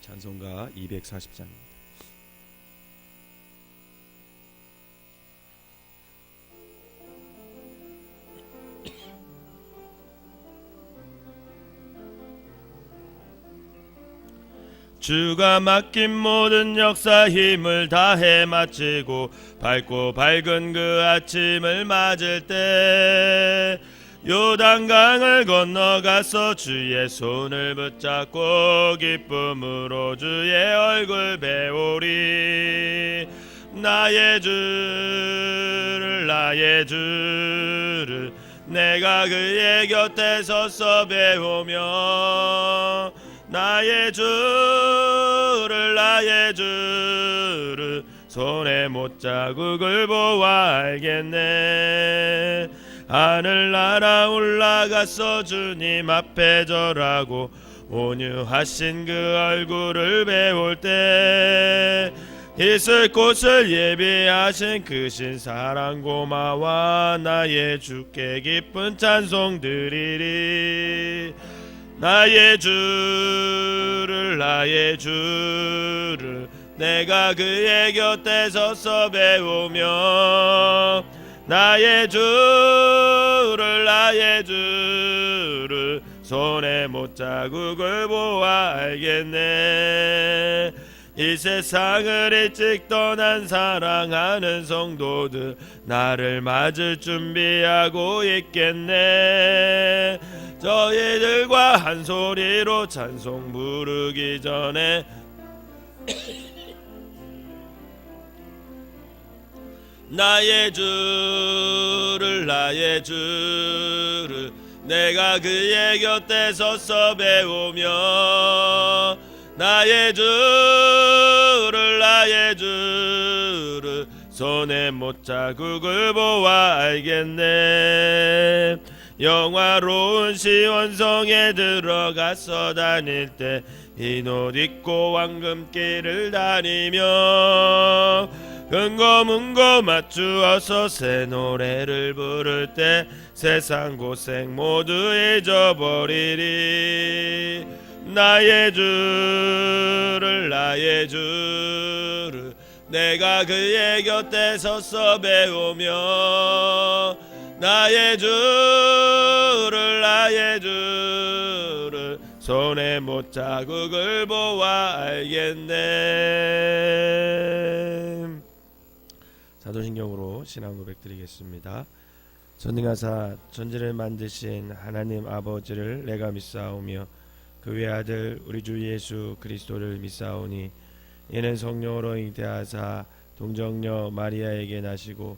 찬송가 240장입니다. 주가 맡긴 모든 역사 힘을 다해 마치고 밝고 밝은 그 아침을 맞을 때 요단강을 건너가서 주의 손을 붙잡고 기쁨으로 주의 얼굴 배우리. 나의 주를 내가 그의 곁에 서서 배우며 나의 주를 손에 못자국을 보아 알겠네. 하늘나라 올라가서 주님 앞에 절하고 온유하신 그 얼굴을 배울 때 있을 곳을 예비하신 크신 사랑 고마워 나의 주께 기쁜 찬송 드리리. 나의 주를 내가 그의 곁에 서서 배우며 나의 주를 손에 못자국을 보아 알겠네. 이 세상을 일찍 떠난 사랑하는 성도들 나를 맞을 준비하고 있겠네. 저희들과 한 소리로 찬송 부르기 전에 나의 주를 내가 그의 곁에 서서 배우며 나의 주를 손에 못자국을 보아 알겠네. 영화로운 시온성에 들어가서 다닐 때 흰 옷 입고 황금길을 다니며 금고 문고 맞추어서 새 노래를 부를 때 세상 고생 모두 잊어버리리. 나의 주를 내가 그의 곁에 서서 배우며 나의 주를 손에 못자국을 보아 알겠네. 사도신경으로 신앙 고백 드리겠습니다. 전능하사 전지를 만드신 하나님 아버지를 내가 믿사오며 그 외아들 우리 주 예수 그리스도를 믿사오니 이는 성령으로 잉태하사 동정녀 마리아에게 나시고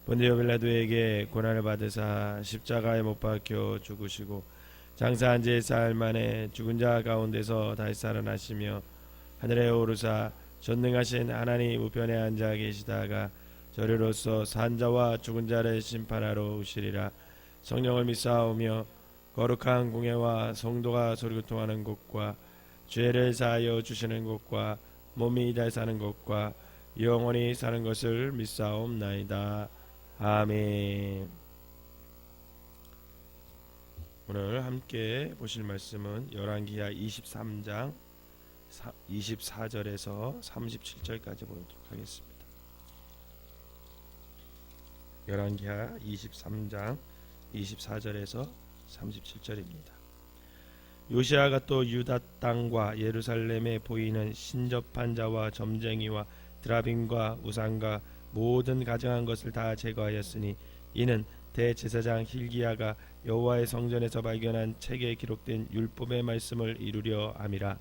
본디오 빌라도에게 고난을 받으사 십자가에 못 박혀 죽으시고 장사한 지 사흘 만에 죽은 자 가운데서 다시 살아나시며 하늘에 오르사 전능하신 하나님 우편에 앉아 계시다가 저리로서 산자와 죽은 자를 심판하러 오시리라. 성령을 믿사오며 거룩한 공예와 성도가 소리교통하는 곳과 죄를 사하여 주시는 곳과 몸이 잘 사는 곳과 영원히 사는 것을 믿사옵나이다. 아멘. 오늘 함께 보실 말씀은 열왕기하 23장 24절에서 37절까지 보도록 하겠습니다. 열왕기하 23장 24절에서 37절입니다. 요시아가 또 유다 땅과 예루살렘에 보이는 신접한 자와 점쟁이와 드라빔과 우상과 모든 가증한 것을 다 제거하였으니 이는 대제사장 hil기야가 여호와의 성전에서 발견한 책에 기록된 율법의 말씀을 이루려 함이라.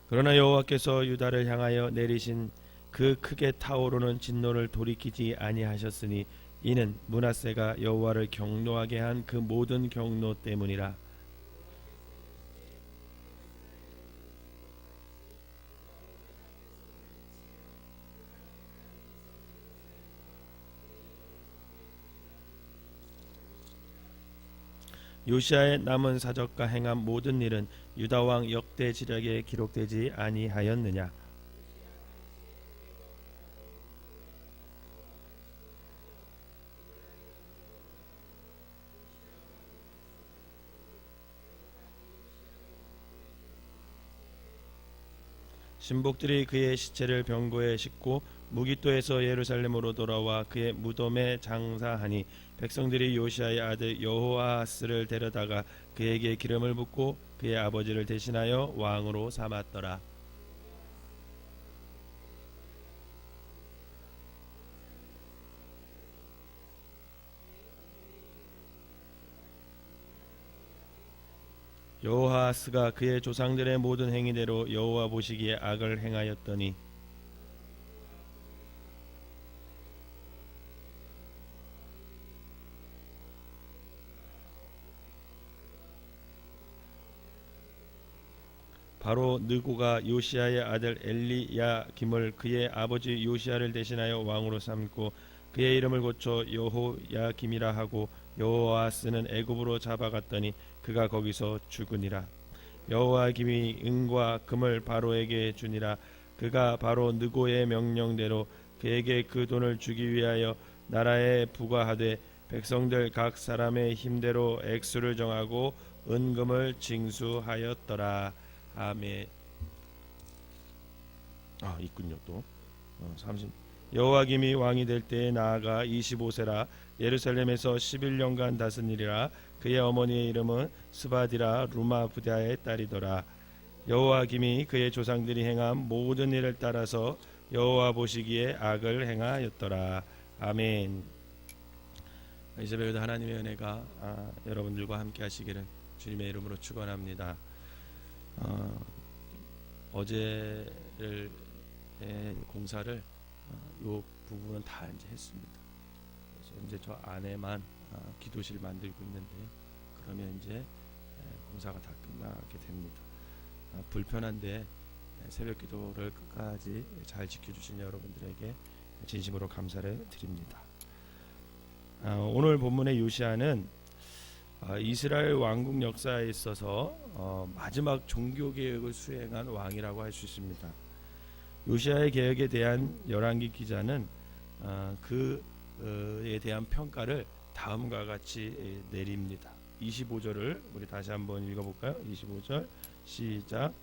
그러나 여호와께서 유다를 향하여 내리신 그 크게 타오르는 진노를 돌이키지 아니하셨으니 이는 므낫세가 여호와를 경노하게 한 그 모든 경노 때문이라. 요시아의 남은 사적과 행한 모든 일은 유다 왕 역대 지략에 기록되지 아니하였느냐. 신복들이 그의 시체를 병고에 싣고 무기토에서 예루살렘으로 돌아와 그의 무덤에 장사하니 백성들이 요시아의 아들 여호아하스를 데려다가 그에게 기름을 붓고 그의 아버지를 대신하여 왕으로 삼았더라. 여호아하스가 그의 조상들의 모든 행위대로 여호와 보시기에 악을 행하였더니 바로 느고가 요시아의 아들 엘리야김을 그의 아버지 요시아를 대신하여 왕으로 삼고 그의 이름을 고쳐 여호야김이라 하고 여호아하스는 애굽으로 잡아갔더니 그가 거기서 죽으니라. 여호야김이 은과 금을 바로에게 주니라. 그가 바로 느고의 명령대로 그에게 그 돈을 주기 위하여 나라에 부과하되 백성들 각 사람의 힘대로 액수를 정하고 은금을 징수하였더라. 아멘. 있군요 또 30. 여호야김이 왕이 될 때에 나아가 25세라 예루살렘에서 11년간 다스리라. 그의 어머니의 이름은 스바디라 루마부다의 딸이더라. 여호야김이 그의 조상들이 행한 모든 일을 따라서 여호와 보시기에 악을 행하였더라. 아멘. 이 새벽에도 하나님의 은혜가 여러분들과 함께 하시기를 주님의 이름으로 축원합니다. 어제를 공사를 요 부분은 다 이제 했습니다. 그래서 이제 저 안에만 기도실 만들고 있는데 그러면 이제 공사가 다 끝나게 됩니다. 불편한데 새벽 기도를 끝까지 잘 지켜주신 여러분들에게 진심으로 감사를 드립니다. 오늘 본문의 요시아는 이스라엘 왕국 역사에 있어서 마지막 종교개혁을 수행한 왕이라고 할 수 있습니다. 요시아의 개혁에 대한 열왕기 기자는 그에 대한 평가를 다음과 같이 내립니다. 25절을 우리 다시 한번 읽어볼까요? 25절 시작.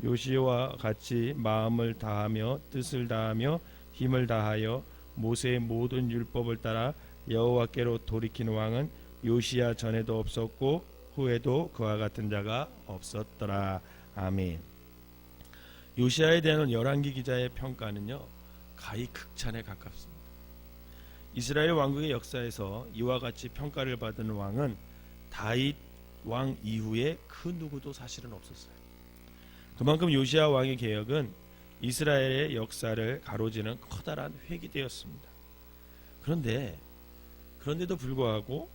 요시아와 같이 마음을 다하며 뜻을 다하며 힘을 다하여 모세의 모든 율법을 따라 여호와께로 돌이킨 왕은 요시아 전에도 없었고 후에도 그와 같은 자가 없었더라. 아멘. 요시아에 대한 열왕기 기자의 평가는요 가히 극찬에 가깝습니다. 이스라엘 왕국의 역사에서 이와 같이 평가를 받은 왕은 다윗 왕 이후에 그 누구도 사실은 없었어요. 그만큼 요시아 왕의 개혁은 이스라엘의 역사를 가로지는 커다란 획기되었습니다. 그런데도 불구하고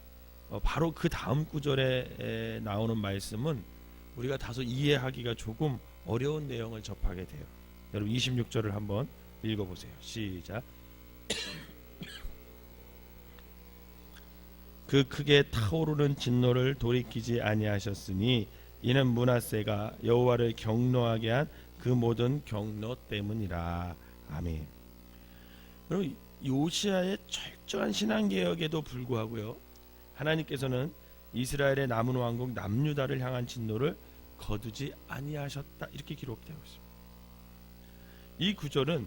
바로 그 다음 구절에 나오는 말씀은 우리가 다소 이해하기가 조금 어려운 내용을 접하게 돼요. 여러분 26절을 한번 읽어보세요. 시작. 그 크게 타오르는 진노를 돌이키지 아니하셨으니 이는 므낫세가 여호와를 경노하게 한 그 모든 경노 때문이라. 아멘. 그럼 요시아의 철저한 신앙개혁에도 불구하고요 하나님께서는 이스라엘의 남은 왕국 남유다를 향한 진노를 거두지 아니하셨다 이렇게 기록되어 있습니다. 이 구절은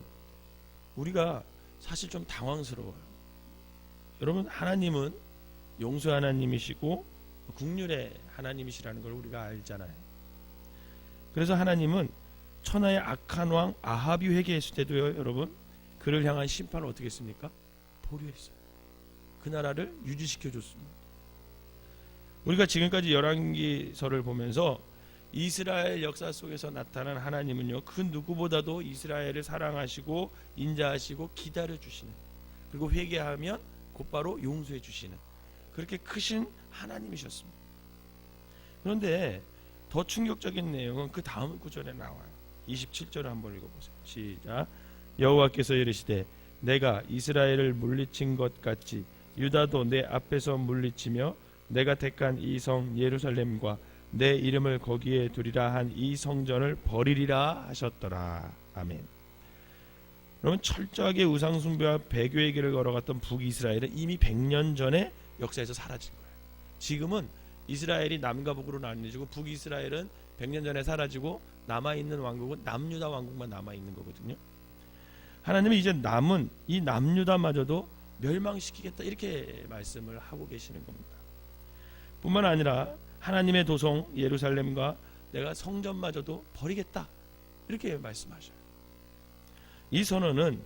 우리가 사실 좀 당황스러워요. 여러분 하나님은 용서 하나님이시고 국률의 하나님이시라는 걸 우리가 알잖아요. 그래서 하나님은 천하의 악한 왕 아합이 회개했을 때도요 여러분 그를 향한 심판을 어떻게 했습니까? 보류했어요. 그 나라를 유지시켜 줬습니다. 우리가 지금까지 열왕기서를 보면서 이스라엘 역사 속에서 나타난 하나님은요 그 누구보다도 이스라엘을 사랑하시고 인자하시고 기다려 주시는 그리고 회개하면 곧바로 용서해 주시는 그렇게 크신 하나님이셨습니다. 그런데 더 충격적인 내용은 그 다음 구절에 나와요. 27절을 한번 읽어보세요. 시작. 여호와께서 이르시되 내가 이스라엘을 물리친 것 같이 유다도 내 앞에서 물리치며 내가 택한 이 성 예루살렘과 내 이름을 거기에 두리라 한 이 성전을 버리리라 하셨더라. 아멘. 그러면 철저하게 우상숭배와 배교의 길을 걸어갔던 북이스라엘은 이미 100년 전에 역사에서 사라진 거예요. 지금은 이스라엘이 남과 북으로 나뉘어지고 북이스라엘은 100년 전에 사라지고 남아있는 왕국은 남유다 왕국만 남아있는 거거든요. 하나님이 이제 남은 이 남유다마저도 멸망시키겠다 이렇게 말씀을 하고 계시는 겁니다. 뿐만 아니라 하나님의 도성 예루살렘과 내가 성전마저도 버리겠다 이렇게 말씀하셔요. 이 선언은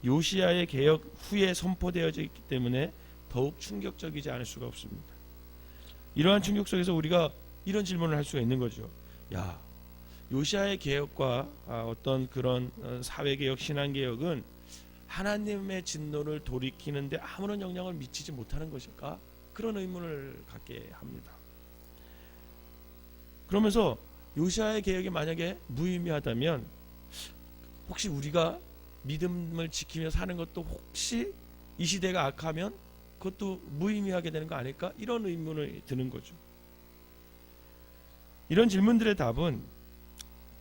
요시야의 개혁 후에 선포되어져 있기 때문에 더욱 충격적이지 않을 수가 없습니다. 이러한 충격 속에서 우리가 이런 질문을 할 수가 있는 거죠. 야, 요시야의 개혁과 어떤 그런 사회개혁, 신앙개혁은 하나님의 진노를 돌이키는데 아무런 영향을 미치지 못하는 것일까? 그런 의문을 갖게 합니다. 그러면서 요시야의 개혁이 만약에 무의미하다면 혹시 우리가 믿음을 지키며 사는 것도 혹시 이 시대가 악하면 그것도 무의미하게 되는 거 아닐까? 이런 의문을 드는 거죠. 이런 질문들의 답은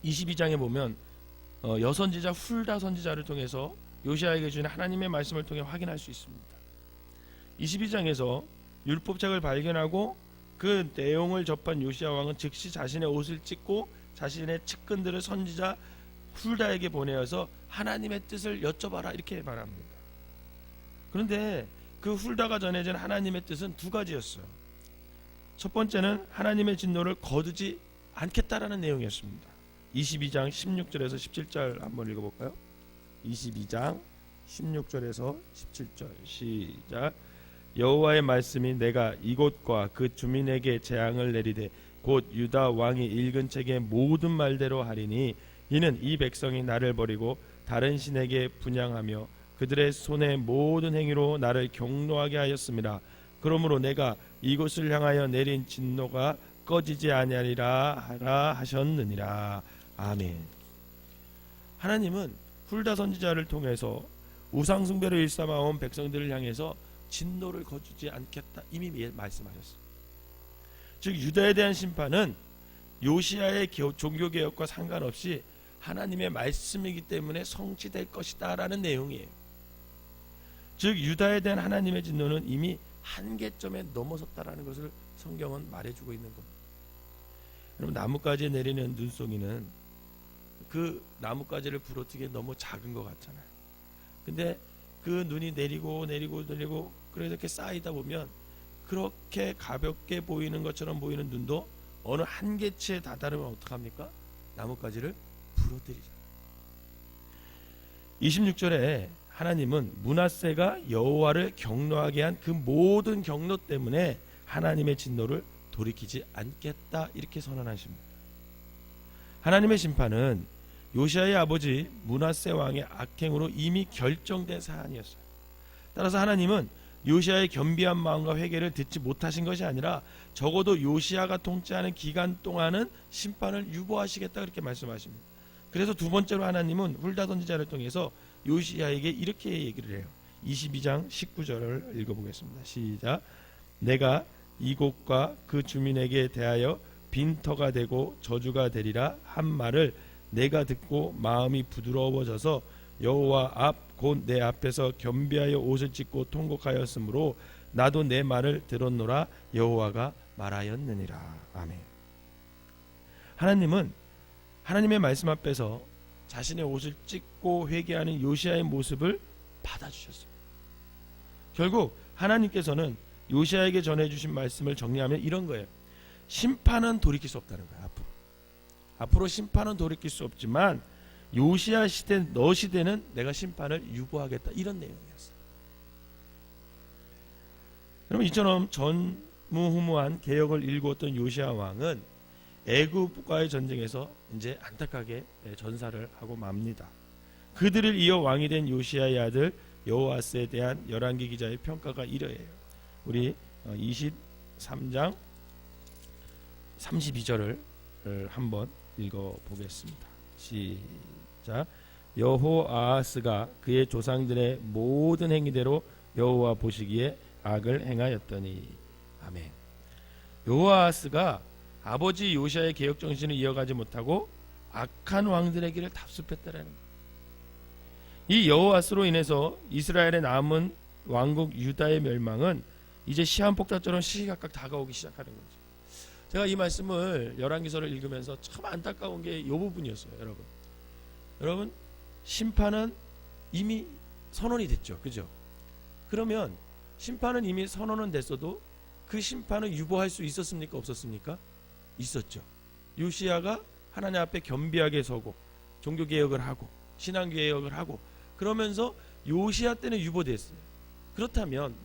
22장에 보면 여선지자 훌다 선지자를 통해서 요시야에게 주신 하나님의 말씀을 통해 확인할 수 있습니다. 22장에서 율법책을 발견하고 그 내용을 접한 요시야 왕은 즉시 자신의 옷을 찢고 자신의 측근들을 선지자 훌다에게 보내어서 하나님의 뜻을 여쭤봐라 이렇게 말합니다. 그런데 그 훌다가 전해진 하나님의 뜻은 두 가지였어요. 첫 번째는 하나님의 진노를 거두지 않겠다라는 내용이었습니다. 22장 16절에서 17절 한번 읽어볼까요? 22장 16절에서 17절 시작. 여호와의 말씀이 내가 이곳과 그 주민에게 재앙을 내리되 곧 유다 왕이 읽은 책의 모든 말대로 하리니 이는 이 백성이 나를 버리고 다른 신에게 분향하며 그들의 손의 모든 행위로 나를 경노하게 하였습니다. 그러므로 내가 이곳을 향하여 내린 진노가 꺼지지 아니하리라 하라 하셨느니라. 아멘. 하나님은 훌다 선지자를 통해서 우상 숭배를 일삼아온 백성들을 향해서 진노를 거두지 않겠다 이미 말씀하셨습니다. 즉 유다에 대한 심판은 요시야의 종교개혁과 상관없이 하나님의 말씀이기 때문에 성취될 것이다 라는 내용이에요. 즉 유다에 대한 하나님의 진노는 이미 한계점에 넘어섰다라는 것을 성경은 말해주고 있는 겁니다. 여러분, 나뭇가지에 내리는 눈송이는 그 나뭇가지를 부러뜨기에 너무 작은 것 같잖아요. 근데 그 눈이 내리고 그래서 이렇게 쌓이다 보면 그렇게 가볍게 보이는 것처럼 보이는 눈도 어느 한계치에 다다르면 어떡합니까? 나뭇가지를 부러뜨리잖아요. 26절에 하나님은 므낫세가 여호와를 경노하게 한 그 모든 경노 때문에 하나님의 진노를 돌이키지 않겠다 이렇게 선언하십니다. 하나님의 심판은 요시야의 아버지 므낫세 왕의 악행으로 이미 결정된 사안이었어요. 따라서 하나님은 요시야의 겸비한 마음과 회개를 듣지 못하신 것이 아니라 적어도 요시야가 통치하는 기간 동안은 심판을 유보하시겠다 그렇게 말씀하십니다. 그래서 두 번째로 하나님은 훌다 선지자를 통해서 요시야에게 이렇게 얘기를 해요. 22장 19절을 읽어보겠습니다. 시작. 내가 이곳과 그 주민에게 대하여 빈터가 되고 저주가 되리라 한 말을 내가 듣고 마음이 부드러워져서 여호와 앞 곧 내 앞에서 겸비하여 옷을 찢고 통곡하였으므로 나도 내 말을 들었노라 여호와가 말하였느니라. 아멘. 하나님은 하나님의 말씀 앞에서 자신의 옷을 찢고 회개하는 요시야의 모습을 받아주셨습니다. 결국 하나님께서는 요시야에게 전해주신 말씀을 정리하면 이런 거예요. 심판은 돌이킬 수 없다는 거예요. 앞으로 심판은 돌이킬 수 없지만 요시야 시대 너 시대는 내가 심판을 유보하겠다 이런 내용이었어요. 여러분, 이처럼 전무후무한 개혁을 일구었던 요시야 왕은 애굽과의 전쟁에서 이제 안타깝게 전사를 하고 맙니다. 그들을 이어 왕이 된 요시야의 아들 여호아스에 대한 열왕기 기자의 평가가 이러해요. 우리 23장 32절을 한번 읽어보겠습니다. 시작. 여호아하스가 그의 조상들의 모든 행위대로 여호와 보시기에 악을 행하였더니. 아멘. 여호아하스가 아버지 요시야의 개혁 정신을 이어가지 못하고 악한 왕들의 길을 답습했다라는 거예요. 이 여호아스로 인해서 이스라엘에 남은 왕국 유다의 멸망은 이제 시한폭탄처럼 시시각각 다가오기 시작하는 거죠. 제가 이 말씀을 열왕기서를 읽으면서 참 안타까운 게 이 부분이었어요. 여러분 심판은 이미 선언이 됐죠. 그죠? 그러면 심판은 이미 선언은 됐어도 그 심판을 유보할 수 있었습니까? 없었습니까? 있었죠. 요시야가 하나님 앞에 겸비하게 서고 종교개혁을 하고 신앙개혁을 하고 그러면서 요시야 때는 유보됐어요. 그렇다면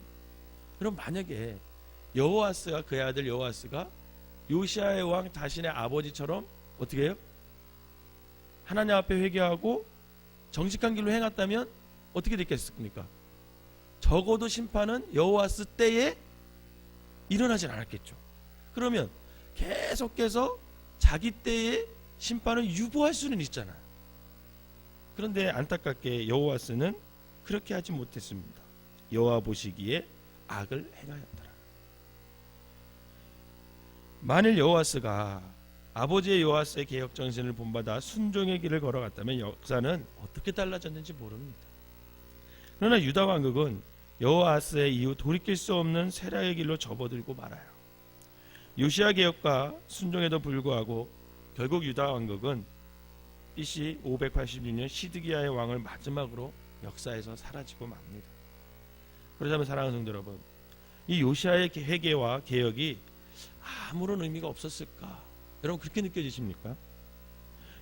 그럼 만약에 여호아스가 그의 아들 여호아스가 요시야의 왕 자신의 아버지처럼 어떻게 해요? 하나님 앞에 회개하고 정직한 길로 행했다면 어떻게 됐겠습니까? 적어도 심판은 여호아스 때에 일어나진 않았겠죠. 그러면 계속해서 자기 때에 심판을 유보할 수는 있잖아요. 그런데 안타깝게 여호아스는 그렇게 하지 못했습니다. 여호와 보시기에 악을 행하였더라. 만일 여호아스가 아버지의 여호아스의 개혁 정신을 본받아 순종의 길을 걸어갔다면 역사는 어떻게 달라졌는지 모릅니다. 그러나 유다 왕국은 여호아스의 이후 돌이킬 수 없는 세라의 길로 접어들고 말아요. 요시야 개혁과 순종에도 불구하고 결국 유다 왕국은 BC 586년 시드기야의 왕을 마지막으로 역사에서 사라지고 맙니다. 그렇다면 사랑하는 성도 여러분, 이 요시야의 회개와 개혁이 아무런 의미가 없었을까? 여러분 그렇게 느껴지십니까?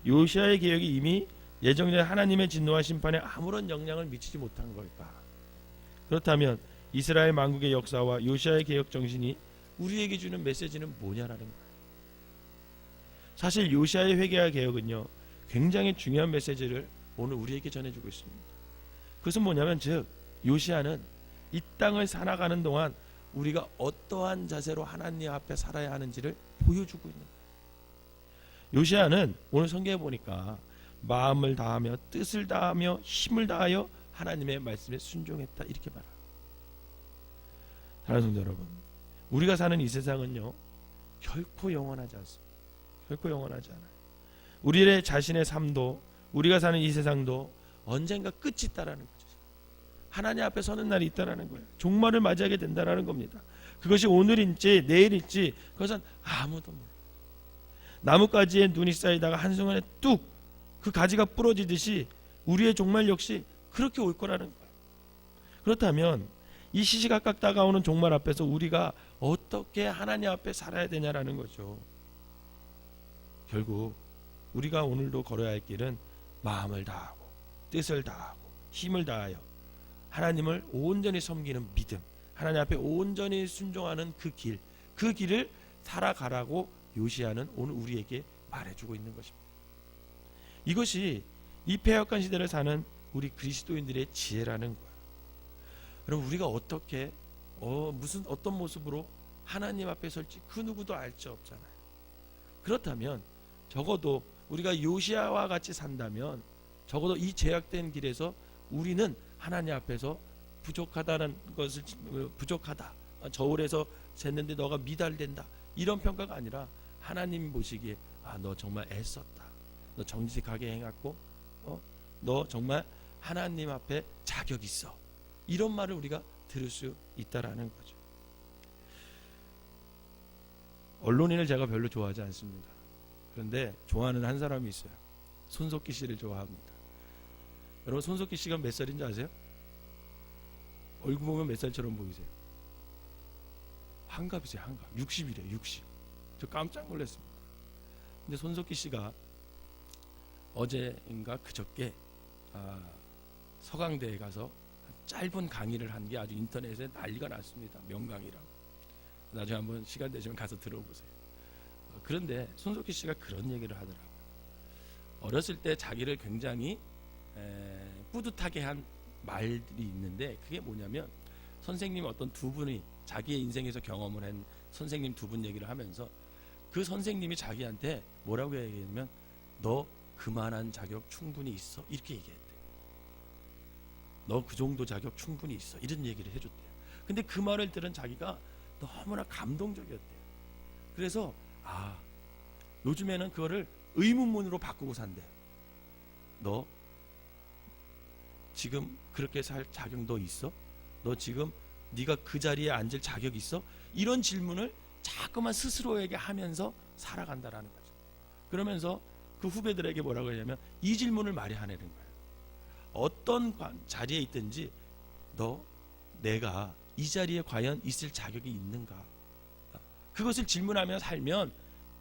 요시야의 개혁이 이미 예정된 하나님의 진노와 심판에 아무런 영향을 미치지 못한 걸까? 그렇다면 이스라엘 만국의 역사와 요시야의 개혁 정신이 우리에게 주는 메시지는 뭐냐라는 거예요. 사실 요시야의 회개와 개혁은요 굉장히 중요한 메시지를 오늘 우리에게 전해주고 있습니다. 그것은 뭐냐면 즉 요시야는 이 땅을 살아가는 동안 우리가 어떠한 자세로 하나님 앞에 살아야 하는지를 보여주고 있는 거예요. 요시야는 오늘 성경에 보니까 마음을 다하며 뜻을 다하며 힘을 다하여 하나님의 말씀에 순종했다 이렇게 말합니다. 사랑하는 성도 여러분, 우리가 사는 이 세상은요 결코 영원하지 않습니다. 결코 영원하지 않아요. 우리의 자신의 삶도 우리가 사는 이 세상도 언젠가 끝이 있다라는 거죠. 하나님 앞에 서는 날이 있다라는 거예요. 종말을 맞이하게 된다라는 겁니다. 그것이 오늘인지 내일일지 그것은 아무도 몰라요. 나뭇가지에 눈이 쌓이다가 한순간에 뚝 그 가지가 부러지듯이 우리의 종말 역시 그렇게 올 거라는 거예요. 그렇다면 이 시시각각 다가오는 종말 앞에서 우리가 어떻게 하나님 앞에 살아야 되냐라는 거죠. 결국 우리가 오늘도 걸어야 할 길은 마음을 다하고 뜻을 다하고 힘을 다하여 하나님을 온전히 섬기는 믿음, 하나님 앞에 온전히 순종하는 그 길을 살아가라고 요시야는 오늘 우리에게 말해주고 있는 것입니다. 이것이 이 패역한 시대를 사는 우리 그리스도인들의 지혜라는 거예요. 여러분 우리가 어떻게 어떤 모습으로 하나님 앞에 설지 그 누구도 알 수 없잖아요. 그렇다면 적어도 우리가 요시야와 같이 산다면 적어도 이 제약된 길에서 우리는 하나님 앞에서 부족하다는 것을 부족하다 저울에서 쟀는데 너가 미달된다 이런 평가가 아니라 하나님 보시기에 너 정말 애썼다, 너 정직하게 행했고 너 정말 하나님 앞에 자격 있어 이런 말을 우리가 들을 수 있다라는 거죠. 언론인을 제가 별로 좋아하지 않습니다. 그런데 좋아하는 한 사람이 있어요. 손석희 씨를 좋아합니다. 여러분 손석희 씨가 몇 살인지 아세요? 얼굴 보면 몇 살처럼 보이세요? 한갑이세요. 한갑 60이래요. 60. 저 깜짝 놀랐습니다. 근데 손석희 씨가 어제인가 그저께 서강대에 가서 짧은 강의를 한 게 아주 인터넷에 난리가 났습니다. 명강의라고. 나중에 한번 시간 되시면 가서 들어보세요. 그런데 손석희 씨가 그런 얘기를 하더라고요. 어렸을 때 자기를 굉장히 뿌듯하게 한 말이 있는데 그게 뭐냐면 선생님 어떤 두 분이 자기의 인생에서 경험을 한 선생님 두 분 얘기를 하면서 그 선생님이 자기한테 뭐라고 얘기했냐면 너 그만한 자격 충분히 있어 이렇게 얘기했대. 너 그 정도 자격 충분히 있어 이런 얘기를 해줬대요. 근데 그 말을 들은 자기가 너무나 감동적이었대요. 그래서 요즘에는 그거를 의문문으로 바꾸고 산대. 너 지금 그렇게 살 자격 너 있어? 너 지금 네가 그 자리에 앉을 자격 있어? 이런 질문을 자꾸만 스스로에게 하면서 살아간다라는 거죠. 그러면서 그 후배들에게 뭐라고 하냐면 이 질문을 말이 하내는 거예요. 어떤 자리에 있든지 내가 이 자리에 과연 있을 자격이 있는가? 그것을 질문하며 살면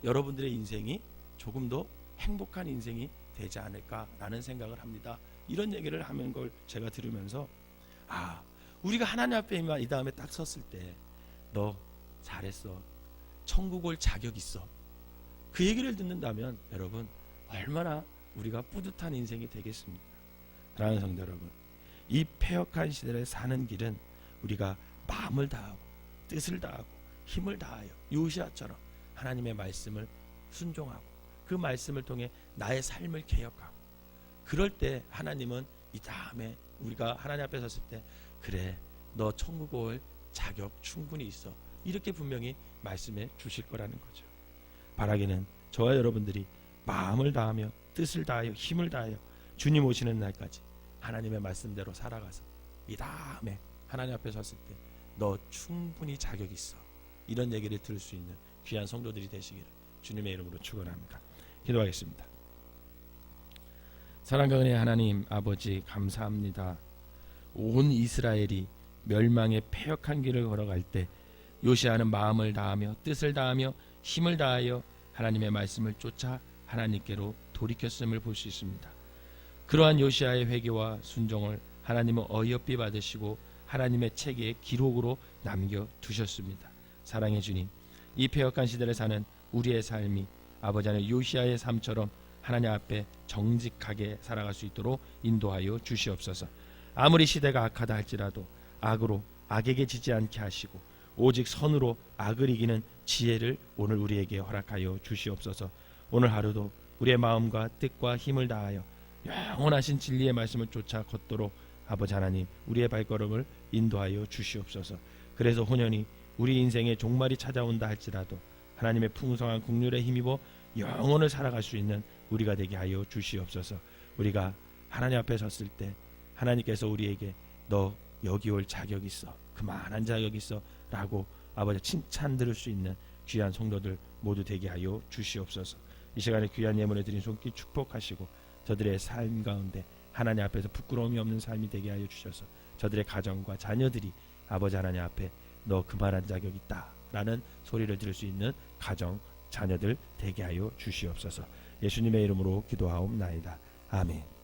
여러분들의 인생이 조금 더 행복한 인생이 되지 않을까라는 생각을 합니다. 이런 얘기를 하는 걸 제가 들으면서 우리가 하나님 앞에 이 다음에 딱 섰을 때 너 잘했어. 천국 올 자격 있어. 그 얘기를 듣는다면 여러분 얼마나 우리가 뿌듯한 인생이 되겠습니까? 사랑하는 성도 여러분, 이 패역한 시대를 사는 길은 우리가 마음을 다하고 뜻을 다하고 힘을 다하여 요시아처럼 하나님의 말씀을 순종하고 그 말씀을 통해 나의 삶을 개혁하고 그럴 때 하나님은 이 다음에 우리가 하나님 앞에 섰을 때 그래 너 천국 올 자격 충분히 있어 이렇게 분명히 말씀해 주실 거라는 거죠. 바라기는 저와 여러분들이 마음을 다하며 뜻을 다하여 힘을 다하여 주님 오시는 날까지 하나님의 말씀대로 살아가서 이 다음에 하나님 앞에 섰을 때 너 충분히 자격 있어 이런 얘기를 들을 수 있는 귀한 성도들이 되시기를 주님의 이름으로 축원합니다. 기도하겠습니다. 사랑과 은혜의 하나님 아버지 감사합니다. 온 이스라엘이 멸망의 패역한 길을 걸어갈 때 요시아는 마음을 다하며 뜻을 다하며 힘을 다하여 하나님의 말씀을 쫓아 하나님께로 돌이켰음을 볼 수 있습니다. 그러한 요시아의 회개와 순종을 하나님은 어이없이 받으시고 하나님의 책에 기록으로 남겨두셨습니다. 사랑의 주님, 이 패역한 시대를 사는 우리의 삶이 아버지 하나님 요시아의 삶처럼 하나님 앞에 정직하게 살아갈 수 있도록 인도하여 주시옵소서. 아무리 시대가 악하다 할지라도 악으로 악에게 지지 않게 하시고 오직 선으로 악을 이기는 지혜를 오늘 우리에게 허락하여 주시옵소서. 오늘 하루도 우리의 마음과 뜻과 힘을 다하여 영원하신 진리의 말씀을 쫓아 걷도록 아버지 하나님 우리의 발걸음을 인도하여 주시옵소서. 그래서 혼연히 우리 인생의 종말이 찾아온다 할지라도 하나님의 풍성한 국률에 힘입어 영원을 살아갈 수 있는 우리가 되게 하여 주시옵소서. 우리가 하나님 앞에 섰을 때 하나님께서 우리에게 너 여기 올 자격 있어 그만한 자격 있어 라고 아버지 칭찬 들을 수 있는 귀한 성도들 모두 되게 하여 주시옵소서. 이 시간에 귀한 예물을 드린 손길 축복하시고 저들의 삶 가운데 하나님 앞에서 부끄러움이 없는 삶이 되게 하여 주셔서 저들의 가정과 자녀들이 아버지 하나님 앞에 너 그만한 자격 있다 라는 소리를 들을 수 있는 가정 자녀들 되게 하여 주시옵소서. 예수님의 이름으로 기도하옵나이다. 아멘.